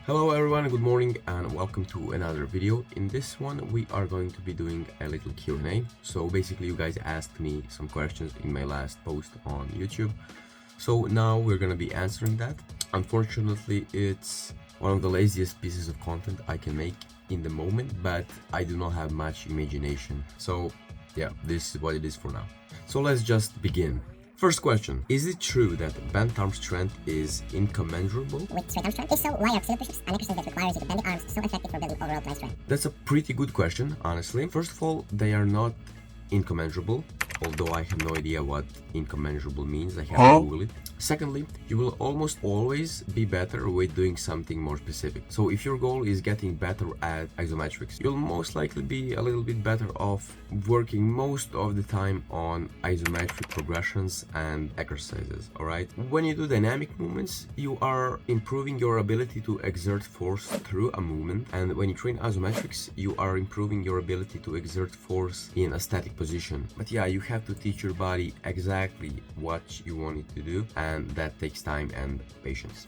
Hello everyone, good morning and welcome to another video. In this one we are going to be doing a little Q&A. So basically you guys asked me some questions in my last post on YouTube. So now we're gonna be answering that. Unfortunately, it's one of the laziest pieces of content I can make in the moment, but I do not have much imagination. So yeah, this is what it is for now. So let's just begin. First question, is it true that bent arm strength is incommensurable with straight arm strength? If so, why are axillary push-ups an exercise that requires you to bend the arms so effective for building overall glide strength? That's a pretty good question, honestly. First of all, they are not incommensurable, although I have no idea what incommensurable means. I have to Google it. Secondly, you will almost always be better with doing something more specific. So if your goal is getting better at isometrics, you'll most likely be a little bit better off working most of the time on isometric progressions and exercises, alright? When you do dynamic movements, you are improving your ability to exert force through a movement, and when you train isometrics, you are improving your ability to exert force in a static position. But yeah, you have to teach your body exactly what you want it to do, and that takes time and patience.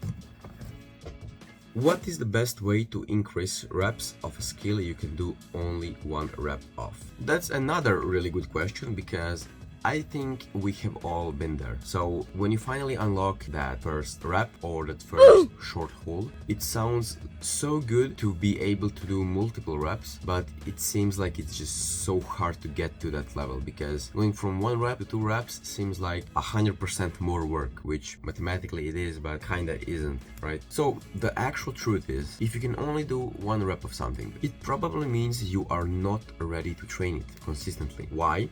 What is the best way to increase reps of a skill you can do only one rep of? That's another really good question, because I think we have all been there. So when you finally unlock that first rep or that first short hold, it sounds so good to be able to do multiple reps, but it seems like it's just so hard to get to that level, because going from 1 rep to 2 reps seems like 100% more work, which mathematically it is, but kinda isn't, right? So the actual truth is, if you can only do 1 rep of something, it probably means you are not ready to train it consistently. Why?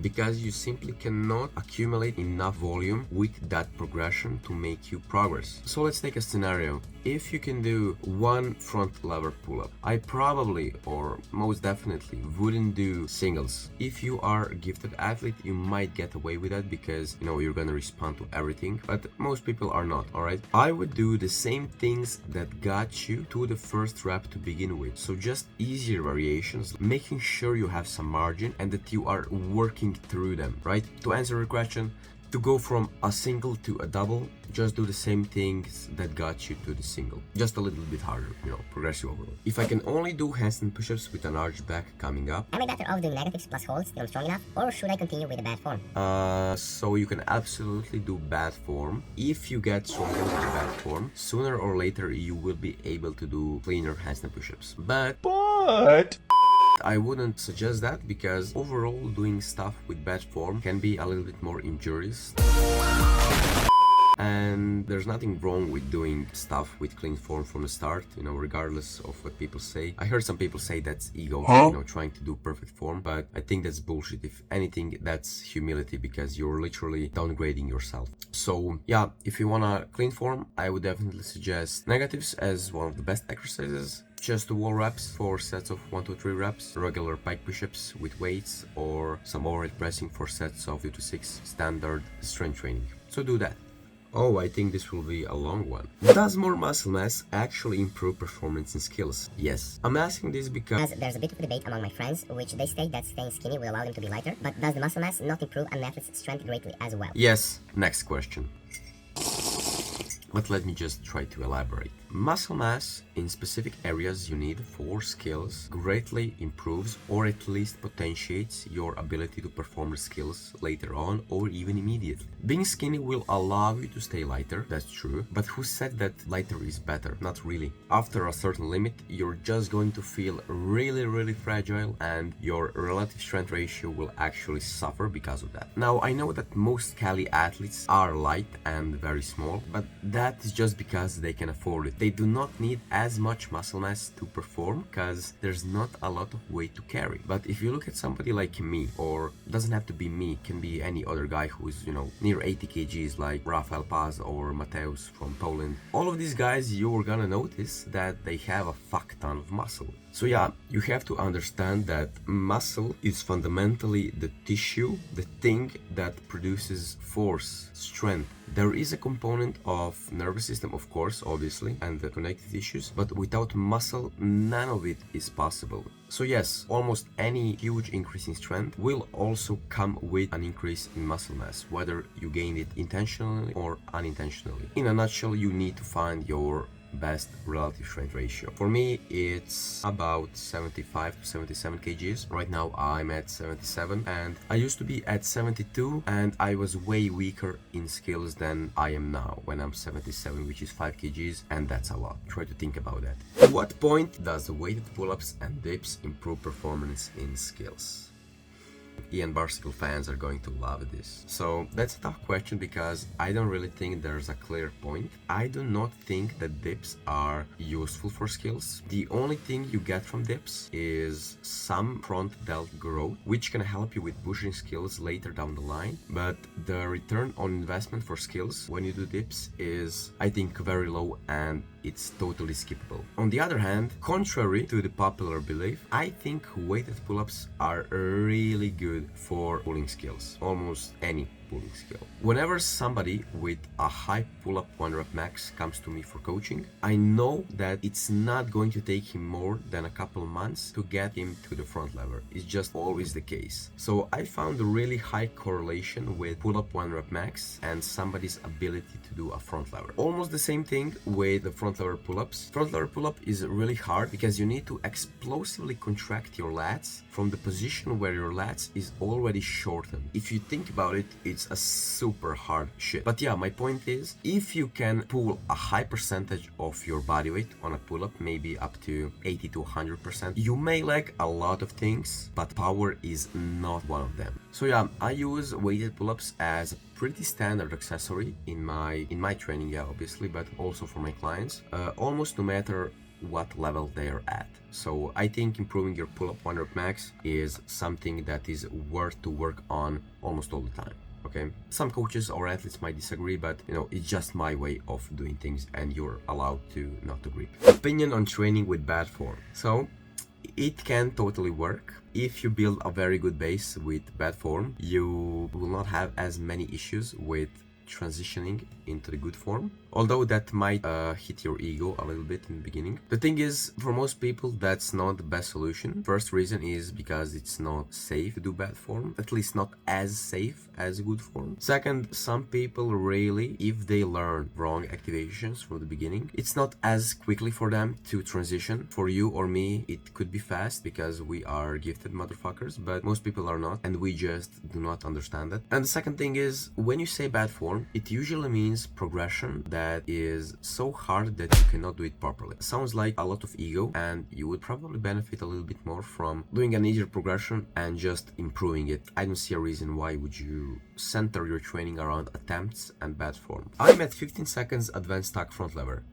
Because you simply cannot accumulate enough volume with that progression to make you progress. So let's take a scenario. If you can do 1 front lever pull-up, I probably or most definitely wouldn't do singles. If you are a gifted athlete, you might get away with that because you're gonna respond to everything, but most people are not, alright? I would do the same things that got you to the first rep to begin with. So just easier variations, making sure you have some margin and that you are working through them, right? To answer your question, to go from a single to a double, just do the same things that got you to the single. Just a little bit harder, progressive overall. If I can only do handstand push-ups with an arched back coming up, Am I better off doing negatives plus holds till I'm strong enough, or should I continue with the bad form? So you can absolutely do bad form. If you get stronger with bad form, sooner or later you will be able to do cleaner handstand push-ups. But I wouldn't suggest that, because overall doing stuff with bad form can be a little bit more injurious. And there's nothing wrong with doing stuff with clean form from the start, regardless of what people say. I heard some people say that's ego, trying to do perfect form, but I think that's bullshit. If anything, that's humility, because you're literally downgrading yourself. So yeah, if you wanna clean form, I would definitely suggest negatives as one of the best exercises. Just wall reps for sets of 1 to 3 reps, regular pike push-ups with weights, or some overhead pressing for sets of 2 to 6, standard strength training. So do that. Oh, I think this will be a long one. Does more muscle mass actually improve performance and skills? Yes. I'm asking this because There's a bit of a debate among my friends, which they state that staying skinny will allow them to be lighter, but does the muscle mass not improve an athlete's strength greatly as well? yes. Next question. But let me just try to elaborate. Muscle mass in specific areas you need for skills greatly improves, or at least potentiates, your ability to perform the skills later on or even immediately. Being skinny will allow you to stay lighter, that's true, but who said that lighter is better? Not really. After a certain limit, you're just going to feel really fragile, and your relative strength ratio will actually suffer because of that. Now, I know that most Cali athletes are light and very small, but that is just because they can afford it. They do not need as much muscle mass to perform, because there's not a lot of weight to carry. But if you look at somebody like me, or doesn't have to be me, can be any other guy who's near 80 kgs like Rafael Paz or Mateusz from Poland, all of these guys, you're gonna notice that they have a fuck ton of muscle. So yeah, you have to understand that muscle is fundamentally the tissue, the thing that produces force, strength. There is a component of nervous system, of course, obviously, and the connective tissues, but without muscle, none of it is possible. So yes, almost any huge increase in strength will also come with an increase in muscle mass, whether you gain it intentionally or unintentionally. In a nutshell, you need to find your best relative strength ratio. For me, it's about 75 to 77 kgs. Right now I'm at 77 and I used to be at 72 and I was way weaker in skills than I am now when I'm 77, which is 5 kgs, and that's a lot. Try to think about that. At what point does the weighted pull-ups and dips improve performance in skills? Ian Barsicle fans are going to love this. So that's a tough question because I don't really think there's a clear point. I do not think that dips are useful for skills. The only thing you get from dips is some front delt growth, which can help you with pushing skills later down the line. But the return on investment for skills when you do dips is, I think, very low and it's totally skippable. On the other hand, contrary to the popular belief, I think weighted pull-ups are really good for pulling skills, almost any pulling skill. Whenever somebody with a high pull-up 1 rep max comes to me for coaching, I know that it's not going to take him more than a couple of months to get him to the front lever. It's just always the case. So I found a really high correlation with pull-up 1 rep max and somebody's ability to do a front lever. Almost the same thing with the front lever pull-ups. Front lever pull-up is really hard because you need to explosively contract your lats from the position where your lats is already shortened. If you think about it, it's a super hard shit. But yeah, my point is, if you can pull a high percentage of your body weight on a pull-up, maybe up to 80 to 100%, you may lack a lot of things, but power is not one of them. So yeah, I use weighted pull-ups as a pretty standard accessory in my training, yeah, obviously, but also for my clients, almost no matter what level they are at. So I think improving your pull-up 1 rep max is something that is worth to work on almost all the time. Okay, some coaches or athletes might disagree, but it's just my way of doing things and you're allowed to not agree. Opinion on training with bad form. So it can totally work. If you build a very good base with bad form, you will not have as many issues with transitioning into the good form, although that might hit your ego a little bit in the beginning. The thing is, for most people, that's not the best solution. First reason is because it's not safe to do bad form, at least not as safe as good form. Second, some people really, if they learn wrong activations from the beginning, it's not as quickly for them to transition. For you or me, it could be fast because we are gifted motherfuckers, but most people are not, and we just do not understand that. And the second thing is, when you say bad form, it usually means progression that is so hard that you cannot do it properly. It sounds like a lot of ego, and you would probably benefit a little bit more from doing an easier progression and just improving it. I don't see a reason why would you center your training around attempts and bad form. I'm at 15 seconds advanced tuck front lever.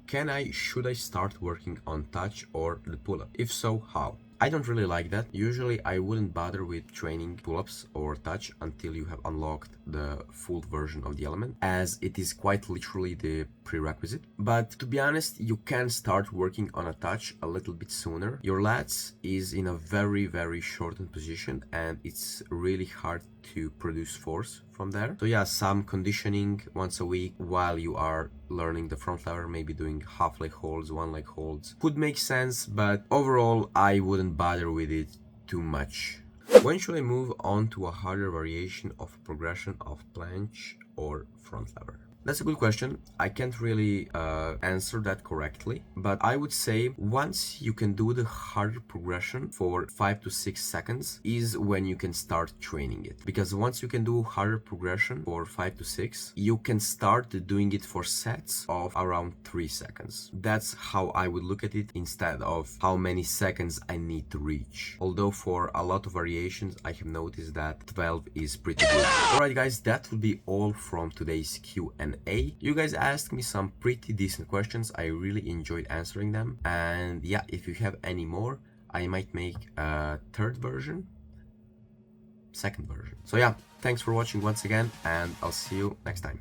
Should I start working on touch or the pull-up? If so, how? I don't really like that. Usually I wouldn't bother with training pull-ups or touch until you have unlocked the full version of the element, as it is quite literally the prerequisite. But to be honest, you can start working on a touch a little bit sooner. Your lats is in a very shortened position and it's really hard to produce force from there. So yeah, some conditioning once a week while you are learning the front lever, maybe doing half leg holds, 1 leg holds, could make sense, but overall I wouldn't bother with it too much. When should I move on to a harder variation of progression of planche or front lever? That's a good question. I can't really answer that correctly, but I would say once you can do the harder progression for 5 to 6 seconds is when you can start training it. Because once you can do harder progression for 5 to 6, you can start doing it for sets of around 3 seconds. That's how I would look at it instead of how many seconds I need to reach. Although for a lot of variations, I have noticed that 12 is pretty good. Alright guys, that will be all from today's Q&A. You guys asked me some pretty decent questions. I really enjoyed answering them, and yeah, if you have any more, I might make a second version. So yeah, thanks for watching once again, and I'll see you next time.